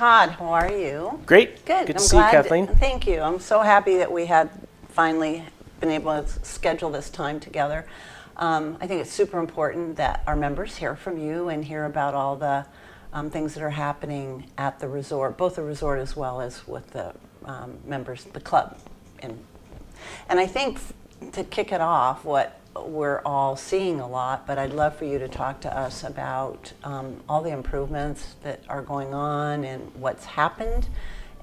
Todd. How are you? Great. Good. Good to see you, Kathleen. Thank you. I'm so happy that we had finally been able to schedule this time together. I think it's super important that our members hear from you and hear about all the things that are happening at the resort, both the resort as well as with the members, the club. And I think to kick it off, what we're all seeing a lot, but I'd love for you to talk to us about all the improvements that are going on and what's happened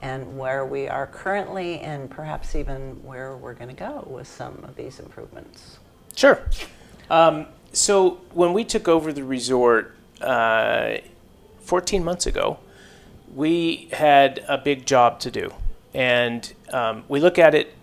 and where we are currently and perhaps even where we're going to go with some of these improvements. Sure. So when we took over the resort 14 months ago, we had a big job to do. And we look at it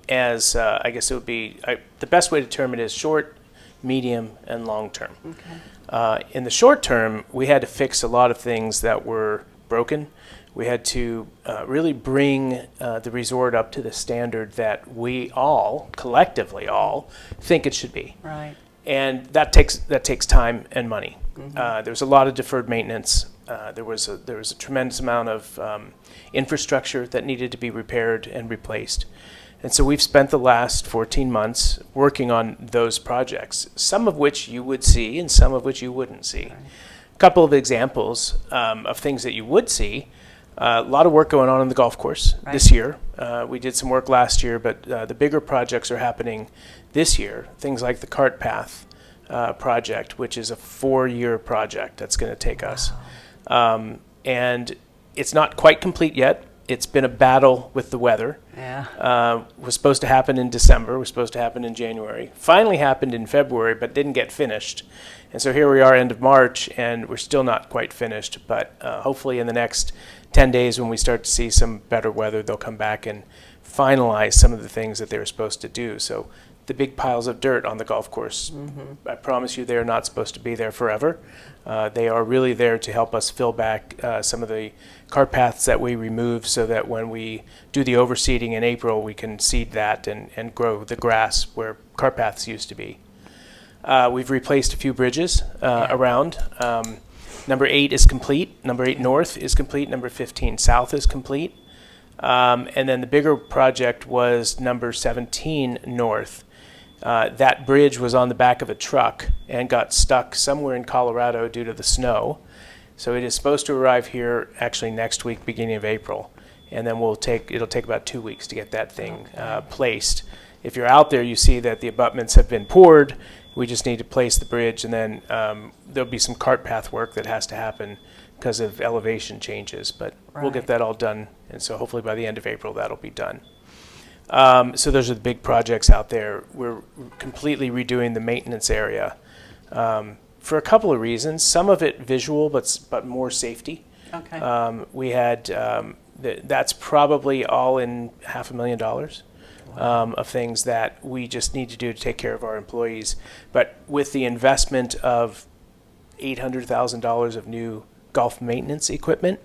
as, I guess it would be, the best way to term it is short, medium, and long term. Okay. In the short term, we had to fix a lot of things that were broken. We had to really bring the resort up to the standard that we all, collectively all, think it should be. Right. And that takes time and money. Mm-hmm. There's a lot of deferred maintenance. There was a tremendous amount of infrastructure that needed to be repaired and replaced. And so we've spent the last 14 months working on those projects, some of which you would see and some of which you wouldn't see. Right. A couple of examples of things that you would see. A lot of work going on the golf course this year. We did some work last year, but the bigger projects are happening this year. Things like the cart path project, which is a 4-year project that's going to take us. And it's not quite complete yet. It's been a battle with the weather. Yeah. Was supposed to happen in December, was supposed to happen in January. Finally happened in February, but didn't get finished. And so here we are, end of March, and we're still not quite finished. But hopefully in the next 10 days when we start to see some better weather, they'll come back and finalize some of the things that they were supposed to do. So the big piles of dirt on the golf course, I promise you they're not supposed to be there forever. They are really there to help us fill back some of the cart paths that we removed so that when we do the overseeding in April, we can seed that and grow the grass where cart paths used to be. We've replaced a few bridges around. Number 8 is complete. Number 8 North is complete. Number 15 South is complete. And then the bigger project was number 17 North. That bridge was on the back of a truck and got stuck somewhere in Colorado due to the snow. So it is supposed to arrive here actually next week, beginning of April. And then it'll take about 2 weeks to get that thing placed. If you're out there, you see that the abutments have been poured. We just need to place the bridge, and then there'll be some cart path work that has to happen because of elevation changes. But we'll get that all done, and so hopefully by the end of April that'll be done. So those are the big projects out there. We're completely redoing the maintenance area for a couple of reasons. Some of it visual, but more safety. Okay. We had that's probably all in $500,000 of things that we just need to do to take care of our employees. But with the investment of $800,000 of new golf maintenance equipment,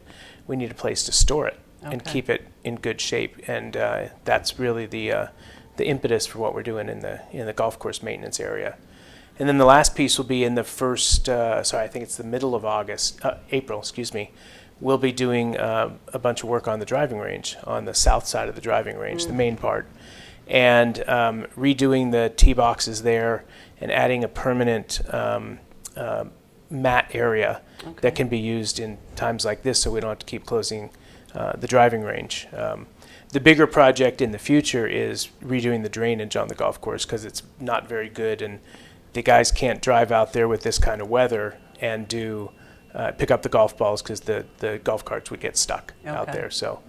we need a place to store it and keep it in good shape. And that's really the impetus for what we're doing in the golf course maintenance area. And then the last piece will be in the I think it's the middle of April, we'll be doing a bunch of work on the driving range, on the south side of the driving range, the main part, and redoing the tee boxes there and adding a permanent mat area that can be used in times like this so we don't have to keep closing the driving range. The bigger project in the future is redoing the drainage on the golf course because it's not very good, and the guys can't drive out there with this kind of weather and pick up the golf balls because the golf carts would get stuck out there. So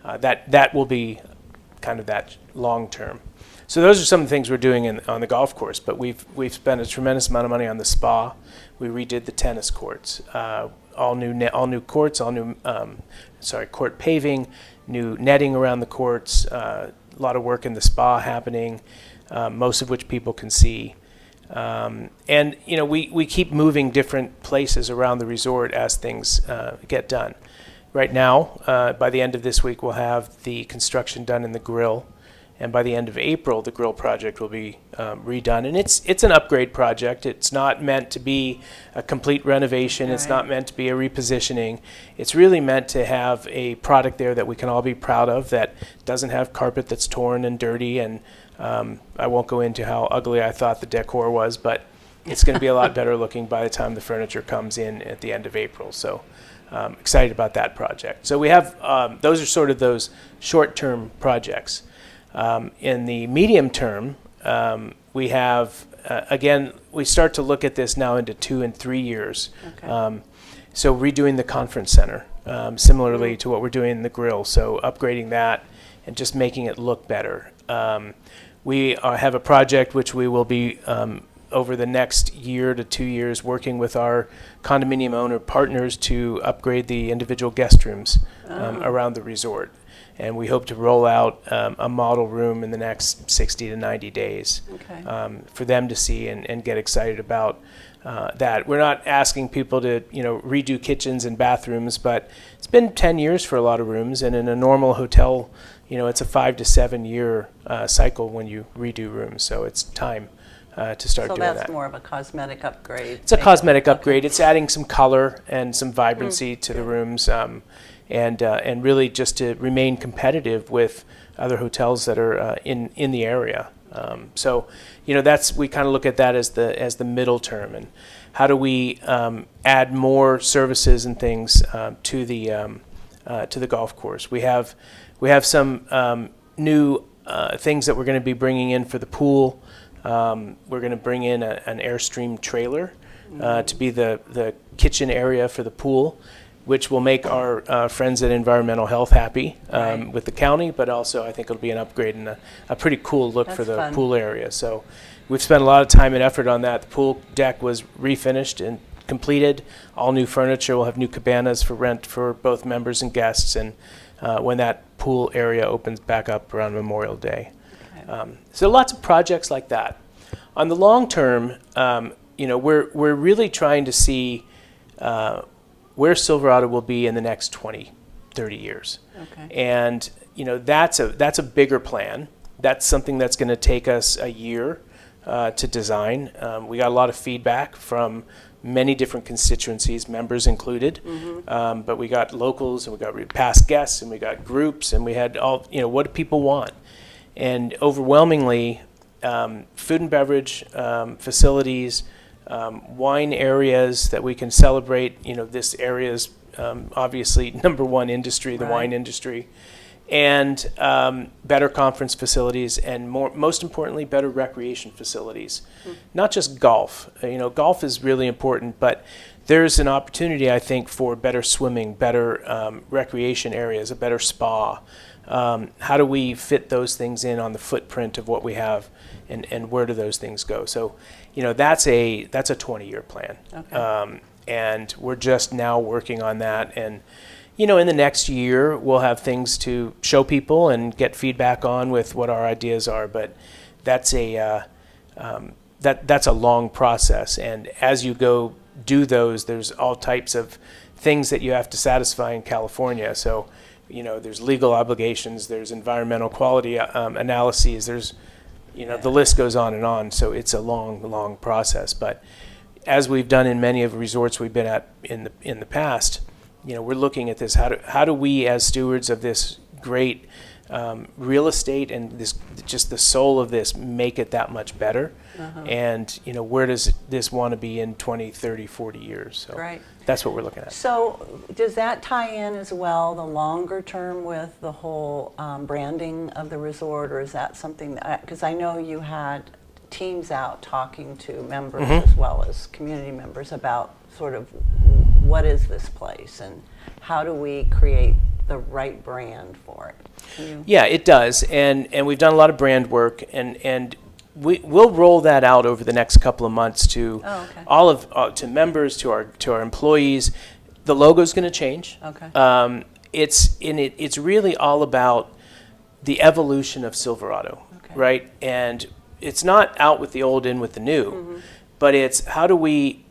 that will be kind of that long term. So those are some of the things we're doing on the golf course. But we've spent a tremendous amount of money on the spa. We redid the tennis courts, all new courts, court paving, new netting around the courts. A lot of work in the spa happening, most of which people can see. And we keep moving different places around the resort as things get done. Right now, by the end of this week, we'll have the construction done in the grill and by the end of April, the grill project will be redone. And it's an upgrade project. It's not meant to be a complete renovation. It's not meant to be a repositioning. It's really meant to have a product there that we can all be proud of, that doesn't have carpet that's torn and dirty. And I won't go into how ugly I thought the decor was, but it's going to be a lot better looking by the time the furniture comes in at the end of April. So excited about that project. So we have, those are sort of those short-term projects. In the medium term, we have, again, we start to look at this now into 2 and 3 years. Okay. So redoing the conference center, similarly to what we're doing in the grill. So upgrading that and just making it look better. We have a project which we will be, over the next year to 2 years, working with our condominium owner partners to upgrade the individual guest rooms around the resort. And we hope to roll out a model room in the next 60 to 90 days for them to see and get excited about that. We're not asking people to, redo kitchens and bathrooms, but it's been 10 years for a lot of rooms, and in a normal hotel, it's a 5 to 7 year cycle when you redo rooms. So it's time to start doing that. So that's more of a cosmetic upgrade. It's a cosmetic upgrade. It's adding some color and some vibrancy to the rooms, and really just to remain competitive with other hotels that are in the area. So that's, we kind of look at that as the middle term, and how do we add more services and things to the golf course. We have some new things that we're going to be bringing in for the pool. We're going to bring in an Airstream trailer to be the kitchen area for the pool, which will make our friends at Environmental Health happy with the county, but also I think it'll be an upgrade and a pretty cool look for the pool area. So we've spent a lot of time and effort on that. The pool deck was refinished and completed. All new furniture. We'll have new cabanas for rent for both members and guests, and when that pool area opens back up around Memorial Day. So lots of projects like that. On the long term, we're really trying to see where Silverado will be in the next 20, 30 years. Okay. And that's a bigger plan. That's something that's going to take us a year to design. We got a lot of feedback from many different constituencies, members included, but we got locals, and we got past guests, and we got groups, and we had all, what do people want? And overwhelmingly, food and beverage facilities, wine areas that we can celebrate. This area is obviously number one industry, the wine industry, and better conference facilities, and most importantly, better recreation facilities. Not just golf. Golf is really important, but there's an opportunity, I think, for better swimming, better recreation areas, a better spa. How do we fit those things in on the footprint of what we have, and where do those things go? So, that's a 20-year plan. Okay. And we're just now working on that. And, in the next year, we'll have things to show people and get feedback on with what our ideas are. But that's a long process. And as you go do those, there's all types of things that you have to satisfy in California. So, there's legal obligations, there's environmental quality analyses, there's, the list goes on and on. So it's a long process. But as we've done in many of the resorts we've been at in the past, we're looking at this. How do we, as stewards of this great real estate and this, just the soul of this, make it that much better? And where does this want to be in 20, 30, 40 years? So that's what we're looking at. So does that tie in as well, the longer term, with the whole branding of the resort, or is that something that, because I know you had teams out talking to members as well as community members about sort of what is this place and how do we create the right brand for it? Yeah, it does, and we've done a lot of brand work, and we'll roll that out over the next couple of months to all of to members, to our employees. The logo's going to change. Okay. It's really all about the evolution of Silverado, right? And it's not out with the old, in with the new, but it's how do we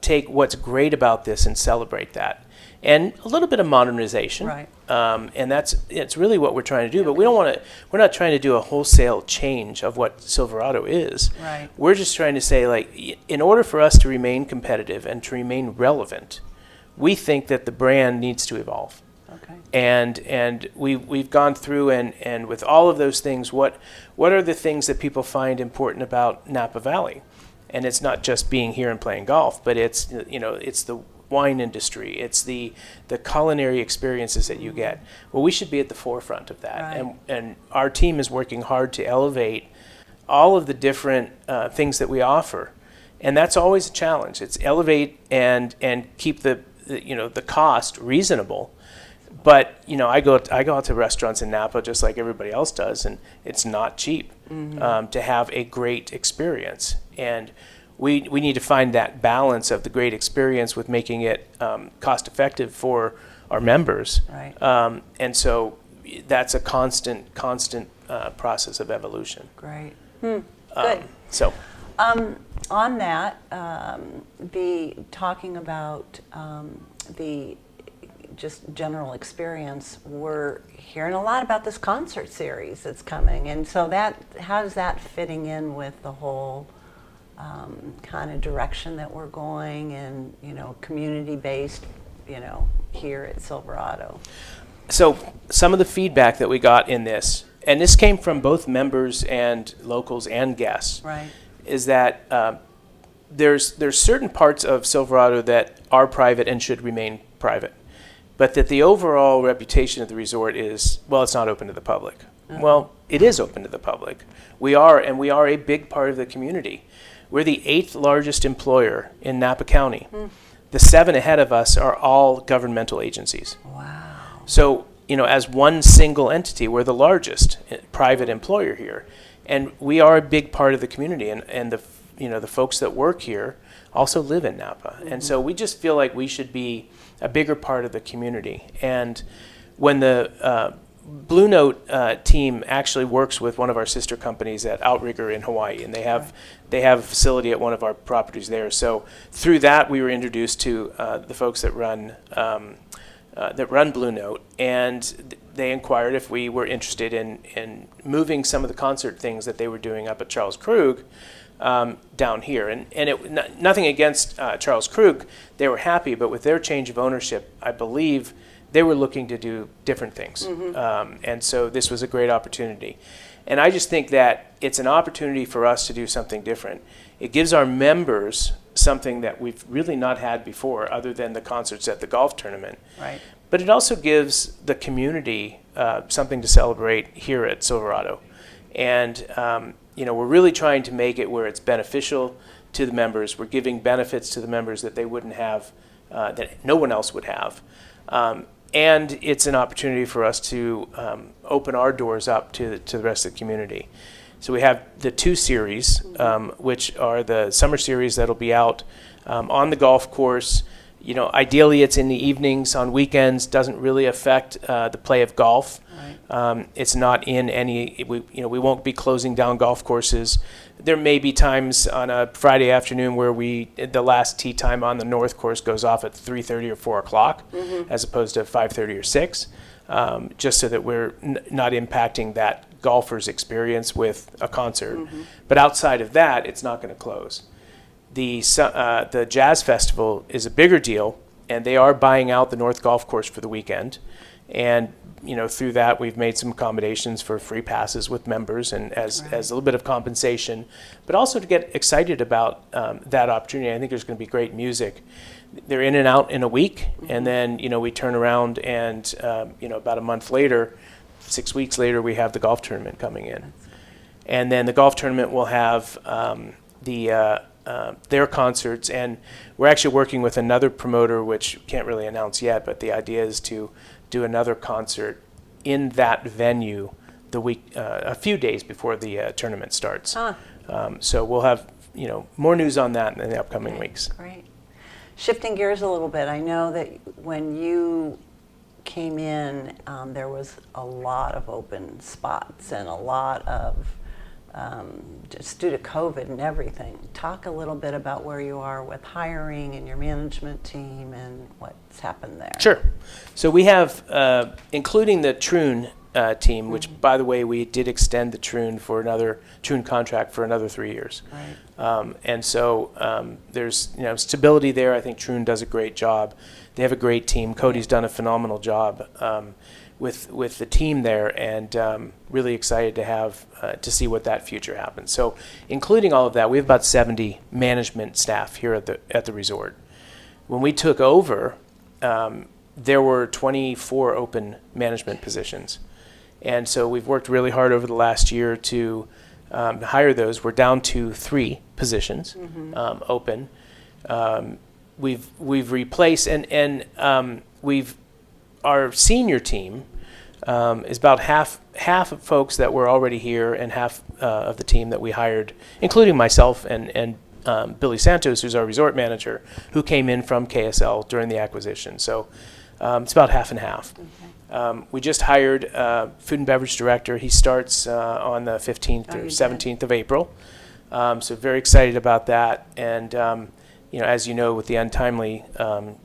take what's great about this and celebrate that. and a little bit of modernization. Right. And it's really what we're trying to do. But we're not trying to do a wholesale change of what Silverado is. Right. We're just trying to say, like, in order for us to remain competitive and to remain relevant, we think that the brand needs to evolve. Okay. And we've gone through and with all of those things, what are the things that people find important about Napa Valley? And it's not just being here and playing golf, but it's the wine industry, it's the culinary experiences that you get. Well, we should be at the forefront of that, Right. and our team is working hard to elevate all of the different things that we offer, and that's always a challenge. It's elevate and keep the cost reasonable. But I go out to restaurants in Napa just like everybody else does, and it's not cheap to have a great experience. And we need to find that balance of the great experience with making it cost effective for our members. Right. And so that's a constant process of evolution. Great. Good. So. On that, talking about the just general experience, we're hearing a lot about this concert series that's coming, and so how's that fitting in with the whole kind of direction that we're going, and community-based, here at Silverado? So some of the feedback that we got in this, and this came from both members and locals and guests, right, is that there's certain parts of Silverado that are private and should remain private, but that the overall reputation of the resort is, well, it's not open to the public. Well, it is open to the public. We are a big part of the community. We're the 8th largest employer in Napa County. The 7 ahead of us are all governmental agencies. Wow. So, as one single entity, we're the largest private employer here. And we are a big part of the community, and the folks that work here also live in Napa. And so we just feel like we should be a bigger part of the community. And when the Blue Note team actually works with one of our sister companies at Outrigger in Hawaii, and they have a facility at one of our properties there. So through that, we were introduced to the folks that run Blue Note, and they inquired if we were interested in moving some of the concert things that they were doing up at Charles Krug down here. And nothing against Charles Krug, they were happy, but with their change of ownership, I believe they were looking to do different things. And so this was a great opportunity. And I just think that it's an opportunity for us to do something different. It gives our members something that we've really not had before, other than the concerts at the golf tournament. Right. But it also gives the community something to celebrate here at Silverado. And we're really trying to make it where it's beneficial to the members. We're giving benefits to the members that they wouldn't have, that no one else would have. And it's an opportunity for us to open our doors up to the rest of the community. So we have the 2 series, which are the summer series that'll be out on the golf course. Ideally it's in the evenings, on weekends, doesn't really affect the play of golf. Right. It's not in any, we won't be closing down golf courses. There may be times on a Friday afternoon where the last tee time on the north course goes off at 3:30 or 4 o'clock, as opposed to 5:30 or 6, just so that we're not impacting that golfer's experience with a concert. But outside of that, it's not going to close. The Jazz Festival is a bigger deal, and they are buying out the North Golf Course for the weekend. And through that, we've made some accommodations for free passes with members, and as a little bit of compensation, but also to get excited about that opportunity. I think there's going to be great music. They're in and out in a week, and then we turn around, and about a month later, 6 weeks later, we have the golf tournament coming in, and then the golf tournament will have their concerts, and we're actually working with another promoter, which can't really announce yet, but the idea is to do another concert in that venue the week, a few days before the tournament starts. So we'll have more news on that in the upcoming weeks. Great. Shifting gears a little bit, I know that when you came in, there was a lot of open spots and a lot of just due to COVID and everything. Talk a little bit about where you are with hiring and your management team and what's happened there. Sure. So we have, including the Troon team, which, by the way, we did extend the Troon contract for another 3 years. Right. And so there's stability there. I think Troon does a great job. They have a great team. Cody's done a phenomenal job with the team there, and really excited to have to see what that future happens. So, including all of that, we have about 70 management staff here at the resort. When we took over, there were 24 open management positions, and so we've worked really hard over the last year to hire those. We're down to 3 positions open. We've replaced and our senior team is about half of folks that were already here and half of the team that we hired, including myself and Billy Santos, who's our resort manager, who came in from KSL during the acquisition. So it's about half and half. Okay. We just hired a food and beverage director. He starts on the 15th or 17th of April. So very excited about that. And as you know, with the untimely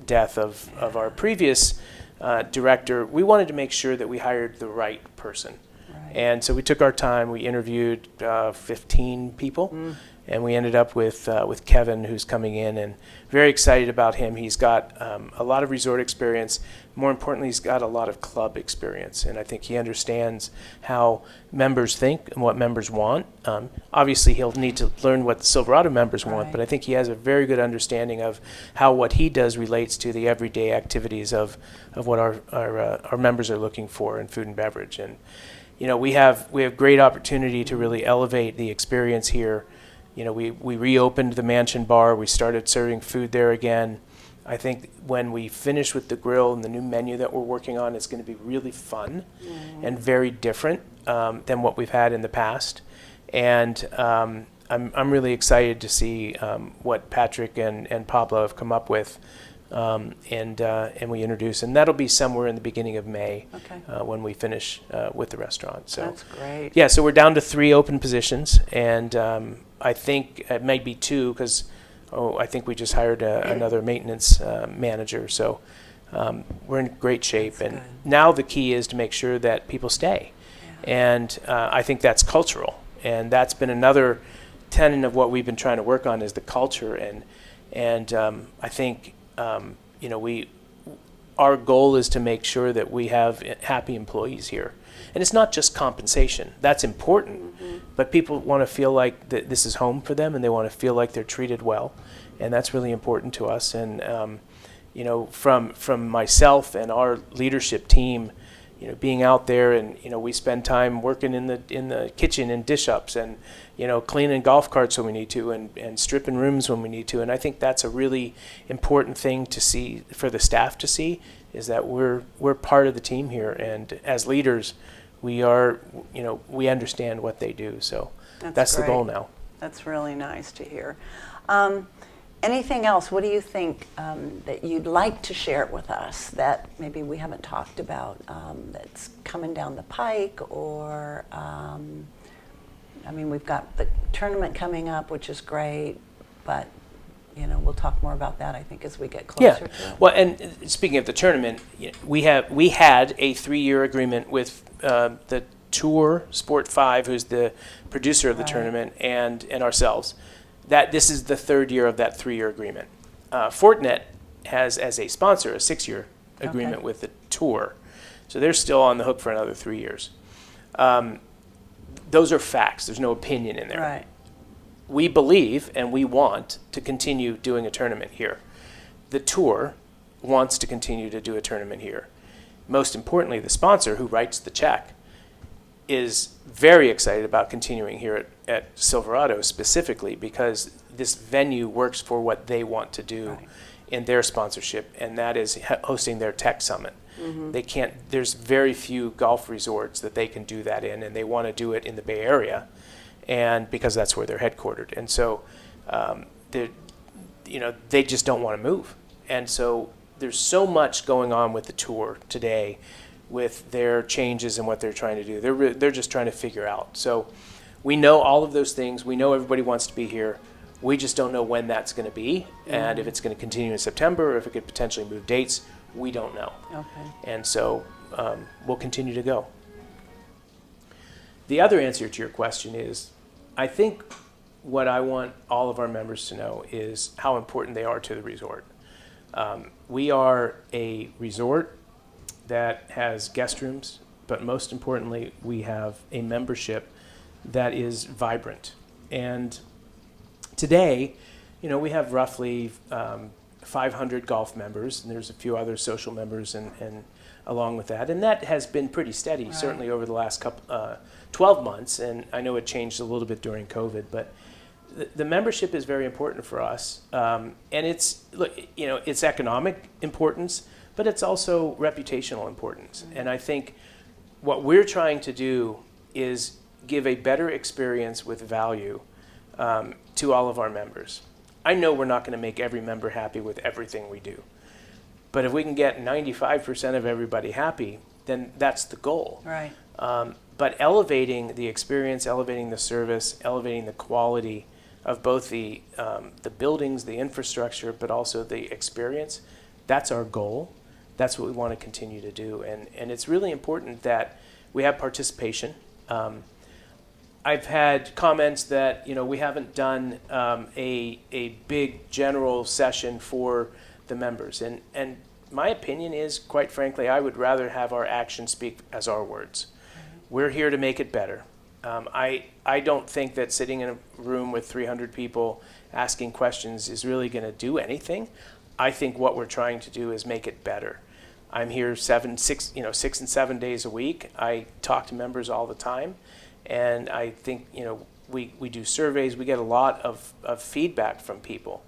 death of our previous director, we wanted to make sure that we hired the right person. Right. And so we took our time. We interviewed 15 people, and we ended up with Kevin, who's coming in, and very excited about him. He's got a lot of resort experience. More importantly, he's got a lot of club experience, and I think he understands how members think and what members want. Obviously, he'll need to learn what the Silverado members want, but I think he has a very good understanding of how what he does relates to the everyday activities of what our members are looking for in food and beverage. And we have great opportunity to really elevate the experience here. We reopened the Mansion Bar. We started serving food there again. I think when we finish with the grill and the new menu that we're working on, it's going to be really fun and very different than what we've had in the past. And I'm really excited to see what Patrick and Pablo have come up with, and we introduce. And that'll be somewhere in the beginning of May when we finish with the restaurant. So that's great. Yeah, so we're down to 3 open positions, and I think it might be 2 because I think we just hired another maintenance manager. So we're in great shape. That's and good. Now the key is to make sure that people stay. Yeah. And I think that's cultural. And that's been another tenet of what we've been trying to work on is the culture. And I think, our goal is to make sure that we have happy employees here. And it's not just compensation. That's important. But people want to feel like this is home for them, and they want to feel like they're treated well. And that's really important to us. And, from myself and our leadership team, being out there, and, we spend time working in the kitchen and dish ups, and, cleaning golf carts when we need to, and stripping rooms when we need to. And I think that's a really important thing to see for the staff to see, is that we're part of the team here. And as leaders, we are, we understand what they do. So that's the goal now. That's really nice to hear. Anything else? What do you think that you'd like to share with us that maybe we haven't talked about that's coming down the pike? Or, we've got the tournament coming up, which is great, but we'll talk more about that, I think, as we get closer to it. Well, and speaking of the tournament, we had a 3-year agreement with the Tour Sport 5, who's the producer of the tournament, and ourselves. That this is the 3rd year of that 3-year agreement. Fortinet has, as a sponsor, a 6-year agreement with the Tour. So they're still on the hook for another 3 years. Those are facts. There's no opinion in there. Right. We believe and we want to continue doing a tournament here. The Tour wants to continue to do a tournament here. Most importantly, the sponsor who writes the check is very excited about continuing here at Silverado, specifically because this venue works for what they want to do in their sponsorship, and that is hosting their tech summit. They can't. There's very few golf resorts that they can do that in, and they want to do it in the Bay Area, and because that's where they're headquartered. And so, they just don't want to move. And so there's so much going on with the Tour today, with their changes and what they're trying to do. They're just trying to figure out. So we know all of those things. We know everybody wants to be here. We just don't know when that's going to be, and if it's going to continue in September, or if it could potentially move dates. We don't know. Okay. And so we'll continue to go. The other answer to your question is, I think what I want all of our members to know is how important they are to the resort. We are a resort that has guest rooms, but most importantly, we have a membership that is vibrant. And today, we have roughly 500 golf members, and there's a few other social members and along with that. And that has been pretty steady, Right. certainly over the last 12 months. And I know it changed a little bit during COVID, but the membership is very important for us. And it's economic importance, but it's also reputational importance. Mm-hmm. And I think what we're trying to do is give a better experience with value to all of our members. I know we're not going to make every member happy with everything we do. But if we can get 95% of everybody happy, then that's the goal. Right. But elevating the experience, elevating the service, elevating the quality of both the buildings, the infrastructure, but also the experience, that's our goal. That's what we want to continue to do. And it's really important that we have participation. I've had comments that we haven't done a big general session for the members, and my opinion is, quite frankly, I would rather have our actions speak as our words. We're here to make it better. I don't think that sitting in a room with 300 people asking questions is really going to do anything. I think what we're trying to do is make it better. I'm here 6 and 7 days a week. I talk to members all the time. And I think, we do surveys. We get a lot of feedback from people.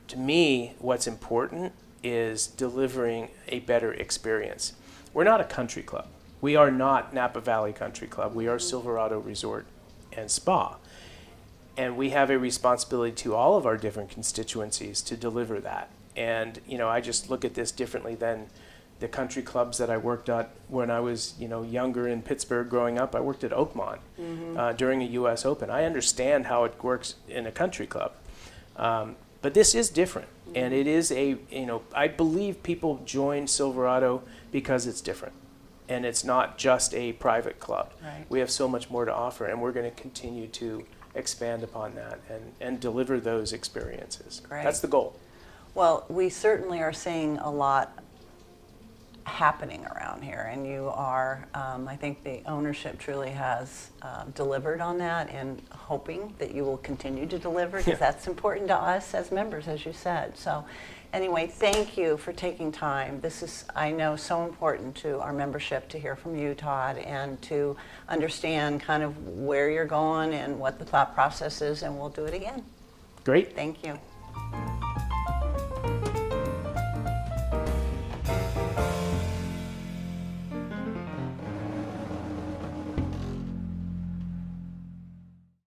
To me, what's important is delivering a better experience. We're not a country club. We are not Napa Valley Country Club. We are Silverado Resort and Spa. And we have a responsibility to all of our different constituencies to deliver that. And, I just look at this differently than the country clubs that I worked at when I was, younger in Pittsburgh growing up. I worked at Oakmont during a U.S. Open. I understand how it works in a country club. But this is different. And it is I believe people join Silverado because it's different. And it's not just a private club. Right. We have so much more to offer, and we're going to continue to expand upon that and deliver those experiences. Great. That's the goal. Well, we certainly are seeing a lot happening around here, and you are, I think the ownership truly has delivered on that, and hoping that you will continue to deliver, because that's important to us as members, as you said. So anyway, thank you for taking time. This is, I know, so important to our membership to hear from you, Todd, and to understand kind of where you're going and what the thought process is, and we'll do it again. Great. Thank you.